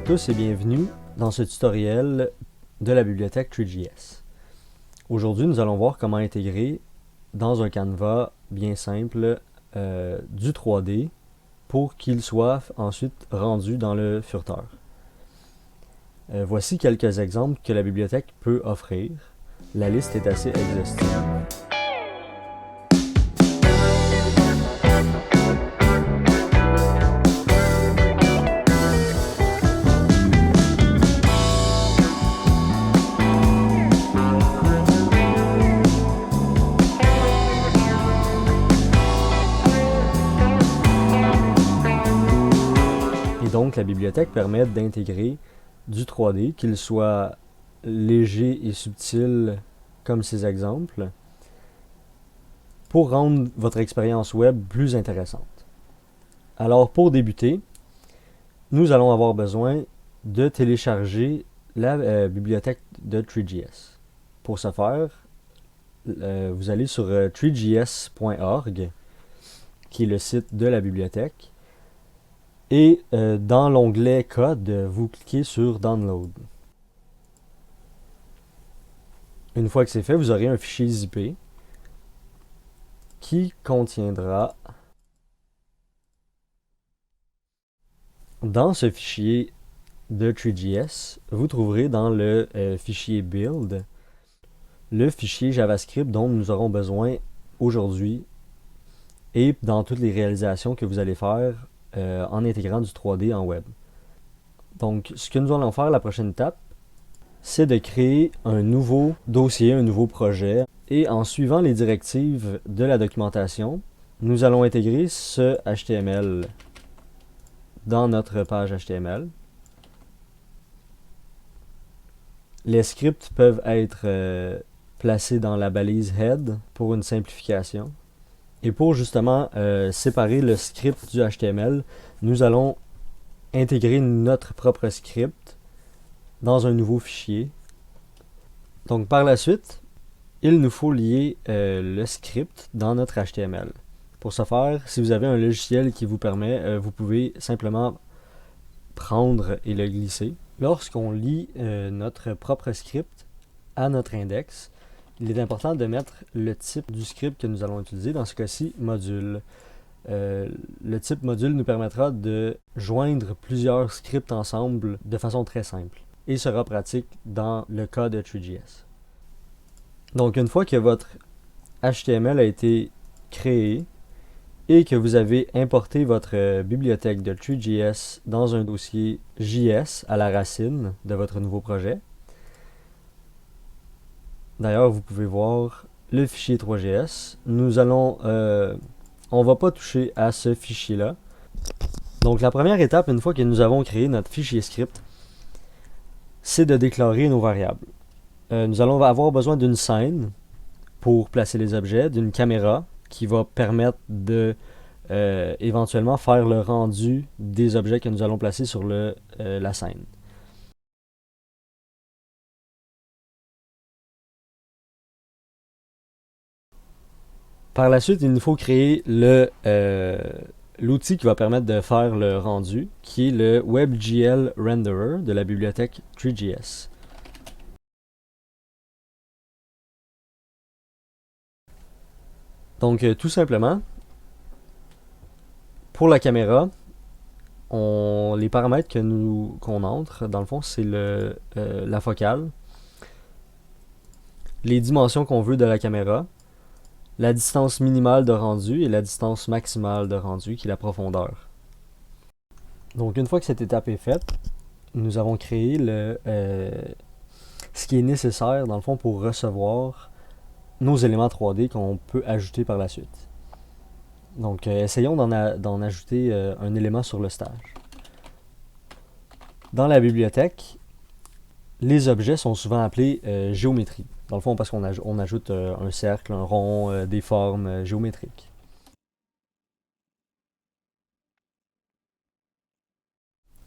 tous et bienvenue dans ce tutoriel de la bibliothèque Three.js. Aujourd'hui, nous allons voir comment intégrer dans un Canva bien simple du 3D pour qu'il soit ensuite rendu dans le furteur. Voici quelques exemples que la bibliothèque peut offrir. La liste est assez exhaustive. Donc, la bibliothèque permet d'intégrer du 3D, qu'il soit léger et subtil comme ces exemples, pour rendre votre expérience web plus intéressante. Alors, pour débuter, nous allons avoir besoin de télécharger la bibliothèque de Three.js. Pour ce faire, vous allez sur threejs.org, qui est le site de la bibliothèque. Et dans l'onglet Code, vous cliquez sur Download. Une fois que c'est fait, vous aurez un fichier zippé qui contiendra, dans ce fichier de Three.js, vous trouverez dans le fichier Build le fichier JavaScript dont nous aurons besoin aujourd'hui et dans toutes les réalisations que vous allez faire en intégrant du 3D en web. Donc, ce que nous allons faire, la prochaine étape, c'est de créer un nouveau dossier, un nouveau projet. Et en suivant les directives de la documentation, nous allons intégrer ce HTML dans notre page HTML. Les scripts peuvent être placés dans la balise head pour une simplification. Et pour justement séparer le script du HTML, nous allons intégrer notre propre script dans un nouveau fichier. Donc par la suite, il nous faut lier le script dans notre HTML. Pour ce faire, si vous avez un logiciel qui vous permet, vous pouvez simplement prendre et le glisser. Lorsqu'on lit notre propre script à notre index, il est important de mettre le type du script que nous allons utiliser, dans ce cas-ci, module. Le type module nous permettra de joindre plusieurs scripts ensemble de façon très simple et sera pratique dans le cas de Three.js. Donc, une fois que votre HTML a été créé et que vous avez importé votre bibliothèque de Three.js dans un dossier JS à la racine de votre nouveau projet, d'ailleurs, vous pouvez voir le fichier 3.js. On va pas toucher à ce fichier-là. Donc, la première étape, une fois que nous avons créé notre fichier script, c'est de déclarer nos variables. Nous allons avoir besoin d'une scène pour placer les objets, d'une caméra qui va permettre de éventuellement faire le rendu des objets que nous allons placer sur la scène. Par la suite, il nous faut créer l'outil qui va permettre de faire le rendu, qui est le WebGL Renderer de la bibliothèque Three.js. Donc, tout simplement, pour la caméra, les paramètres qu'on entre, dans le fond, c'est la focale, les dimensions qu'on veut de la caméra, la distance minimale de rendu et la distance maximale de rendu, qui est la profondeur. Donc, une fois que cette étape est faite, nous avons créé ce qui est nécessaire, dans le fond, pour recevoir nos éléments 3D qu'on peut ajouter par la suite. Donc, essayons d'en ajouter un élément sur le stage. Dans la bibliothèque, les objets sont souvent appelés géométrie. Dans le fond, parce qu'on ajoute un cercle, un rond, des formes géométriques.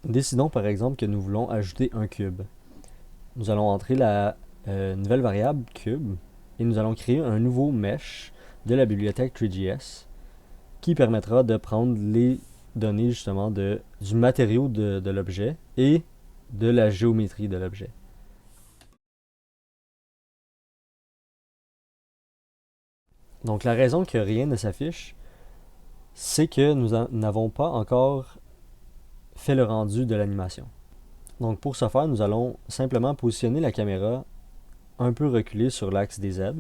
Décidons par exemple que nous voulons ajouter un cube. Nous allons entrer la nouvelle variable cube et nous allons créer un nouveau mesh de la bibliothèque Three.js qui permettra de prendre les données justement du matériau de l'objet et de la géométrie de l'objet. Donc la raison que rien ne s'affiche, c'est que nous n'avons pas encore fait le rendu de l'animation. Donc pour ce faire, nous allons simplement positionner la caméra un peu reculée sur l'axe des Z.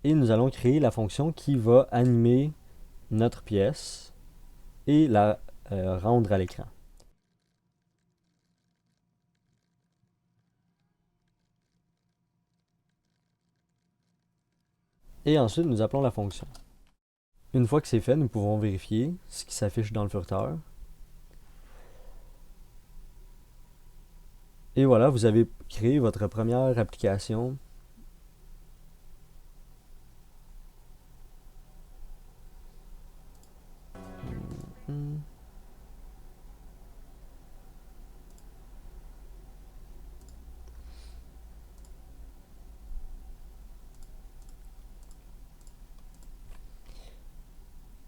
Et nous allons créer la fonction qui va animer notre pièce et la rendre à l'écran. Et ensuite, nous appelons la fonction. Une fois que c'est fait, nous pouvons vérifier ce qui s'affiche dans le furteur. Et voilà, vous avez créé votre première application.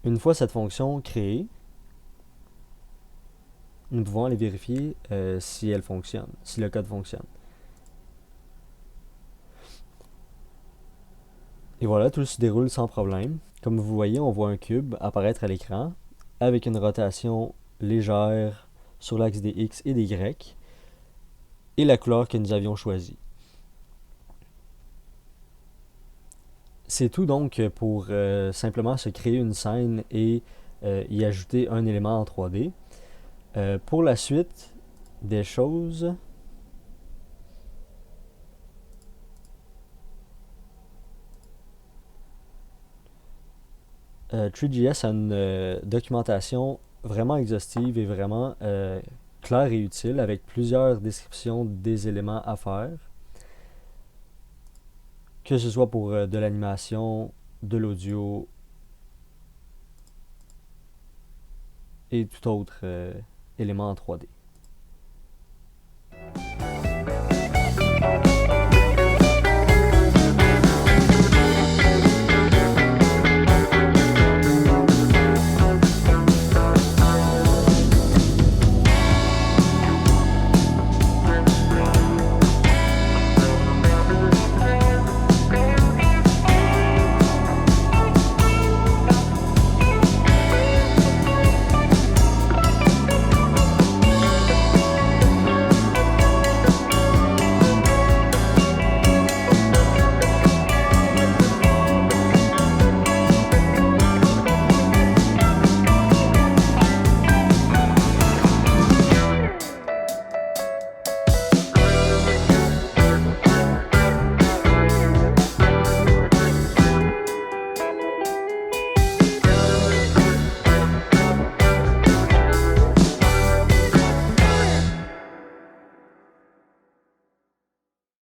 Une fois cette fonction créée, nous pouvons aller vérifier si elle fonctionne, si le code fonctionne. Et voilà, tout se déroule sans problème. Comme vous voyez, on voit un cube apparaître à l'écran avec une rotation légère sur l'axe des X et des Y et la couleur que nous avions choisie. C'est tout donc pour simplement se créer une scène et y ajouter un élément en 3D. Pour la suite des choses, 3GS a une documentation vraiment exhaustive et vraiment claire et utile avec plusieurs descriptions des éléments à faire, que ce soit pour de l'animation, de l'audio et tout autre élément en 3D.